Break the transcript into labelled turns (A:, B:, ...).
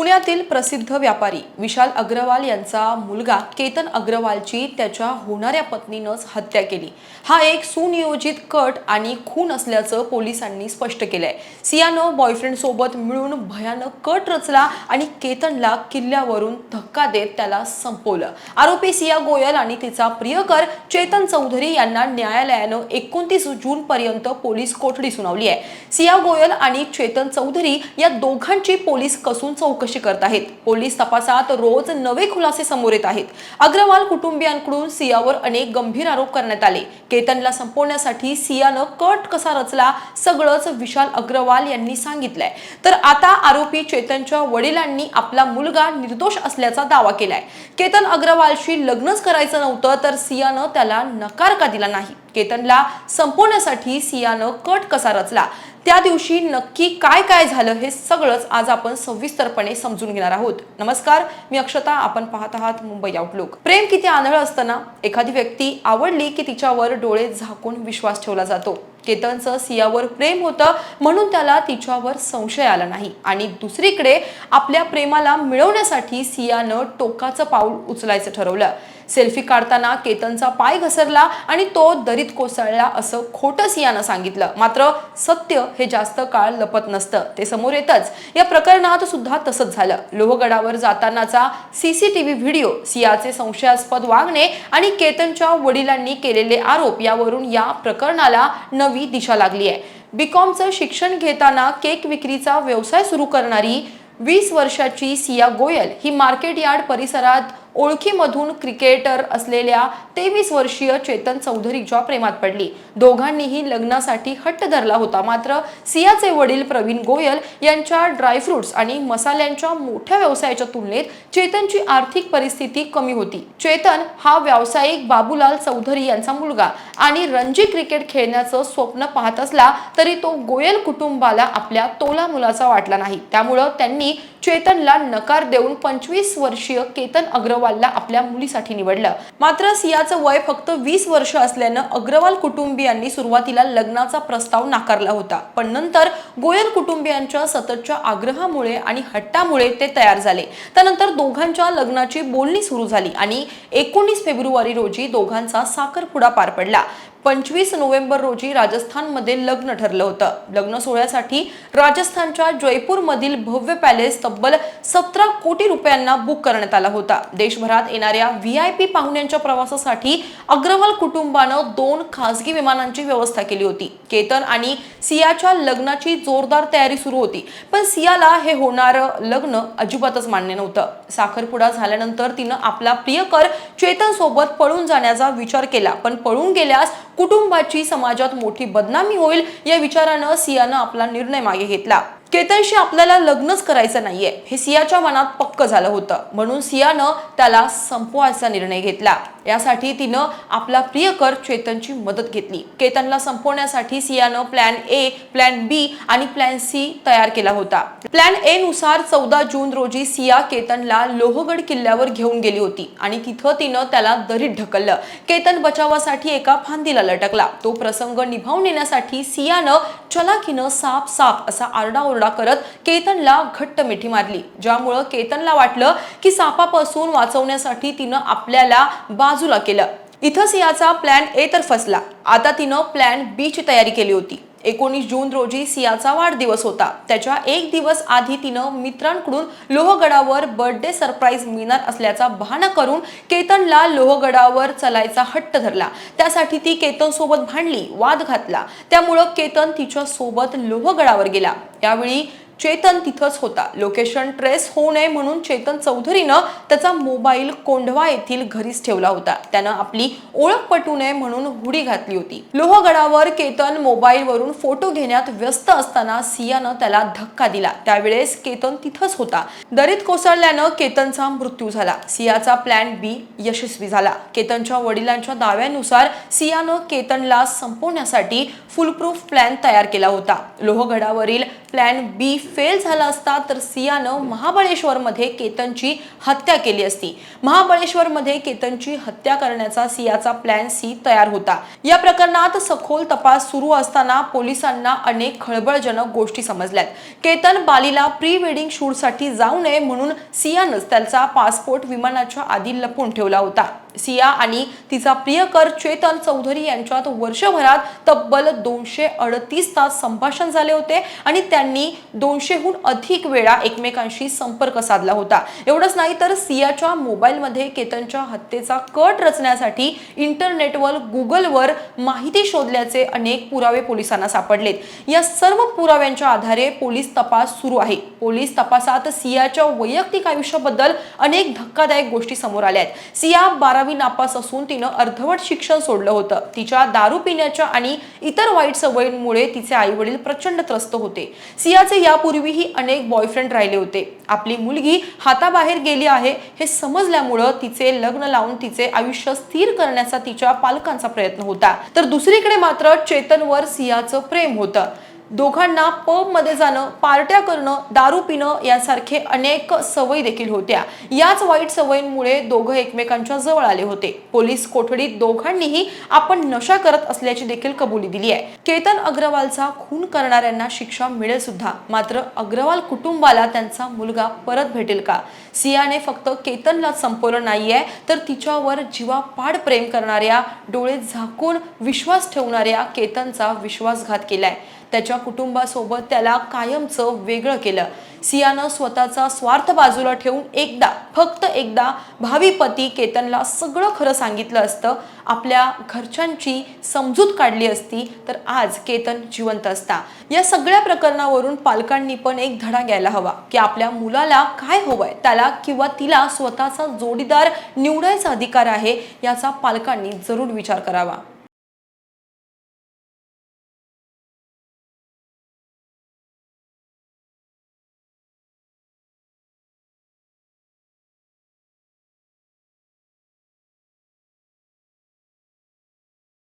A: पुण्यातील प्रसिद्ध व्यापारी विशाल अग्रवाल यांचा मुलगा केतन अग्रवालची त्याच्या होणाऱ्या पत्नीनंच हत्या केली। हा एक सुनियोजित कट आणि खून असल्याचं पोलिसांनी स्पष्ट केलंय। सियानं बॉयफ्रेंड सोबत मिळून भयानक कट रचला आणि केतनला किल्ल्यावरून धक्का देत त्याला संपवलं। आरोपी सिया गोयल आणि तिचा प्रियकर चेतन चौधरी यांना न्यायालयानं 29 जून पर्यंत पोलीस कोठडी सुनावली आहे। सिया गोयल आणि चेतन चौधरी या दोघांची पोलीस कसून चौकशी करत आहेत। पोलीस तपासात रोज नवे खुलासे समोर येत आहेत। अग्रवाल कुटुंबियांकडून सियावर अनेक गंभीर आरोप करण्यात आले। केतनला संपवण्यासाठी सियानं कट कसा रचला सगळंच विशाल अग्रवाल यांनी सांगितलंय। तर आता आरोपी चेतनच्या वडिलांनी आपला मुलगा निर्दोष असल्याचा दावा केलाय। केतन अग्रवालशी लग्नच करायचं नव्हतं तर सियानं त्याला नकार का दिला नाही? केतनला संपवण्यासाठी सियानं कट कसा रचला? त्या दिवशी नक्की काय काय झालं हे सगळंच आज आपण सविस्तरपणे समजून घेणार आहोत। नमस्कार, मी अक्षता, आपण पाहत आहात मुंबई आउटलुक। प्रेम किती आंधळ असतं ना, एखादी व्यक्ती आवडली की तिच्यावर डोळे झाकून विश्वास ठेवला जातो। केतनचं सियावर प्रेम होतं म्हणून त्याला तिच्यावर संशय आला नाही आणि दुसरीकडे आपल्या प्रेमाला मिळवण्यासाठी सियानं टोकाचं पाऊल उचलायचं ठरवलं। सेल्फी काढताना केतनचा पाय घसरला आणि तो दरीत कोसळला असं खोटं सियानं सांगितलं। मात्र सत्य हे जास्त काळ लपत नसतं, ते समोर येतच। या प्रकरणात सुद्धा तसंच झालं। लोहगडावर जातानाचा सीसीटीव्ही व्हिडिओ, सियाचे संशयास्पद वागणे आणि केतनच्या वडिलांनी केलेले आरोप यावरून या प्रकरणाला नवी दिशा लागली आहे। बीकॉमचं शिक्षण घेताना केक विक्रीचा व्यवसाय सुरू करणारी 20 वर्षाची सिया गोयल ही मार्केट यार्ड परिसरात ओळखीमधून क्रिकेटर असलेल्या 23 वर्षीय चेतन चौधरीच्या प्रेमात पडली। दोघांनीही लग्नासाठी हट्ट धरला होता। मात्र सियाचे वडील प्रवीण गोयल यांच्या ड्रायफ्रुट्स आणि मसाल्यांच्या मोठ्या व्यवसायाच्या तुलनेत चेतनची आर्थिक परिस्थिती कमी होती। चेतन हा व्यावसायिक बाबूलाल चौधरी यांचा मुलगा आणि रणजी क्रिकेट खेळण्याचं स्वप्न पाहत असला तरी तो गोयल कुटुंबाला आपल्या तोला मुलाचा वाटला नाही। त्यामुळे त्यांनी चेतनला नकार देऊन 25 वर्षीय केतन अग्रवालला आपल्या मुलीसाठी निवडलं। मात्र सियाचं वय फक्त 20 वर्ष असल्यानं अग्रवाल कुटुंबियांनी सुरुवातीला लग्नाचा प्रस्ताव नाकारला होता, पण नंतर गोयल कुटुंबियांच्या सततच्या आग्रहामुळे आणि हट्टामुळे ते तयार झाले। त्यानंतर दोघांच्या लग्नाची बोलणी सुरू झाली आणि 19 फेब्रुवारी रोजी दोघांचा साखरपुडा पार पडला। 25 नोव्हेंबर रोजी राजस्थानमध्ये लग्न ठरलं होतं। लग्न सोहळ्यासाठी राजस्थानच्या जयपूर मधील भव्य पॅलेस तब्बल 17 कोटी रुपयांना बुक करण्यात आला होता। देशभरात येणाऱ्या VIP पाहुण्यांच्या प्रवासासाठी अग्रवाल कुटुंबानं 2 खासगी विमानांची व्यवस्था केली होती। केतन आणि सियाच्या लग्नाची जोरदार तयारी सुरू होती, पण सियाला हे होणारं लग्न अजिबातच मान्य नव्हतं। साखरपुडा झाल्यानंतर तिनं आपला प्रियकर चेतन सोबत पळून जाण्याचा विचार केला, पण पळून गेल्यास कुटुंबाची समाजात मोठी बदनामी होईल या विचारानं सियानं आपला निर्णय मागे घेतला। केतनशी आपल्याला लग्नच करायचं नाहीये हे सियाच्या मनात पक्क झालं होतं, म्हणून सियानं त्याला संपवायचा निर्णय घेतला। यासाठी तिनं आपला प्रियकर चेतनची मदत घेतली। केतनला संपवण्यासाठी सियानं प्लॅन A, प्लॅन B आणि प्लॅन C तयार केला होता। प्लॅन A नुसार 14 जून रोजी सिया केतनला लोहगड किल्ल्यावर घेऊन गेली होती आणि तिथं तिनं त्याला दरीत ढकललं। केतन बचावासाठी एका फांदीला लटकला। तो प्रसंग निभावून नेण्यासाठी सियानं चलाखीनं साप साप असा आरडाओरडा करत केतनला घट्ट मिठी मारली, ज्यामुळे केतनला वाटलं की सापापासून वाचवण्यासाठी तिनं आपल्याला बाजूला केलं। इथं सियाचा प्लॅन A तर फसला। आता तिनं प्लॅन B ची तयारी केली होती। 19 जून रोजी सियाचा वाढदिवस होता। त्याच्या एक दिवस आधी तिनं मित्रांकडून लोहगडावर बर्थडे सरप्राईज मिळणार असल्याचा बहाणा करून केतनला लोहगडावर चलायचा हट्ट धरला। त्यासाठी ती केतन सोबत भांडली, वाद घातला। त्यामुळे केतन तिच्या सोबत लोहगडावर गेला। यावेळी चेतन तिथंच होता। लोकेशन ट्रेस होऊ नये म्हणून चेतन चौधरीनं त्याचा मोबाईल कोंढवा येथील घरीच ठेवला होता। त्यानं आपली ओळख पटू नये म्हणून हुडी घातली होती। लोहगडावर केतन मोबाईलवरून फोटो घेण्यात व्यस्त असताना सियानं त्याला धक्का दिला। त्यावेळेस केतन तिथंच होता। दरीत कोसळल्यानं केतनचा मृत्यू झाला। सियाचा प्लॅन B यशस्वी झाला। केतनच्या वडिलांच्या दाव्यानुसार सियानं केतनला संपवण्यासाठी फुलप्रूफ प्लॅन तयार केला होता। लोहगडावरील प्लॅन B फेल झाला असता तर सियानं महाबळेश्वरमध्ये केतनची हत्या केली असती। महाबळेश्वरमध्ये केतनची हत्या करण्याचा सियाचा प्लॅन सी तयार होता। या प्रकरणात सखोल तपास सुरू असताना पोलिसांना अनेक खळबळजनक गोष्टी समजल्यात। केतन बालीला प्री वेडिंग शूटसाठी जाऊ नये म्हणून सियानंच त्याचा पासपोर्ट विमानाच्या आधी लपवून ठेवला होता। सिया आणि तिचा प्रियकर चेतन चौधरी यांच्यात वर्षभरात तब्बल 238 तास संभाषण झाले होते आणि त्यांनी 200हून अधिक वेळा एकमेकांशी संपर्क साधला होता। एवढंच नाही तर सियाच्या मोबाईलमध्ये केतनच्या हत्येचा कट रचण्यासाठी इंटरनेटवर गुगलवर माहिती शोधल्याचे अनेक पुरावे पोलिसांना सापडलेत। या सर्व पुराव्यांच्या आधारे पोलीस तपास सुरू आहे। पोलीस तपासात सियाच्या वैयक्तिक आयुष्याबद्दल अनेक धक्कादायक गोष्टी समोर आल्या आहेत। सिया 12वी नापास असून तिनं अर्धवट शिक्षण सोडलं होतं। तिच्या दारू पिण्याच्या आणि इतर वाईट सवयींमुळे तिचे आई वडील प्रचंड त्रस्त होते। सियाचे यापूर्वीही अनेक बॉयफ्रेंड राहिले होते। आपली मुलगी हाताबाहेर गेली आहे हे समजल्यामुळे तिचे लग्न लावून तिचे आयुष्य स्थिर करण्याचा तिच्या पालकांचा प्रयत्न होता। तर दुसरीकडे मात्र चेतनवर सियाचं प्रेम होतं। दोघांना पब मध्ये जाणं, पार्ट्या करणं, दारू पिणं यासारखे अनेक सवयी देखील होत्या। याच वाईट सवयींमुळे दोघं एकमेकांच्या जवळ आले होते। पोलीस कोठडीत दोघांनीही आपण नशा करत असल्याची देखील कबुली दिली आहे। केतन अग्रवालचा खून करणाऱ्यांना शिक्षा मिळेल सुद्धा, मात्र अग्रवाल कुटुंबाला त्यांचा मुलगा परत भेटेल का? सियाने फक्त केतनला संपवलं नाहीये तर तिच्यावर जीवापाड प्रेम करणाऱ्या, डोळे झाकून विश्वास ठेवणाऱ्या केतनचा विश्वासघात केलाय। त्याच्या कुटुंबासोबत त्याला कायमचं वेगळं केलं। सियानं स्वतःचा स्वार्थ बाजूला ठेवून फक्त एकदा भावी पती केतनला सगळं खरं सांगितलं असतं, आपल्या घरच्यांची समजूत काढली असती तर आज केतन जिवंत असता। या सगळ्या प्रकरणावरून पालकांनी पण एक धडा घ्यायला हवा की आपल्या मुलाला काय हवंय, त्याला किंवा तिला स्वतःचा जोडीदार निवडायचा अधिकार आहे, याचा पालकांनी जरूर विचार करावा।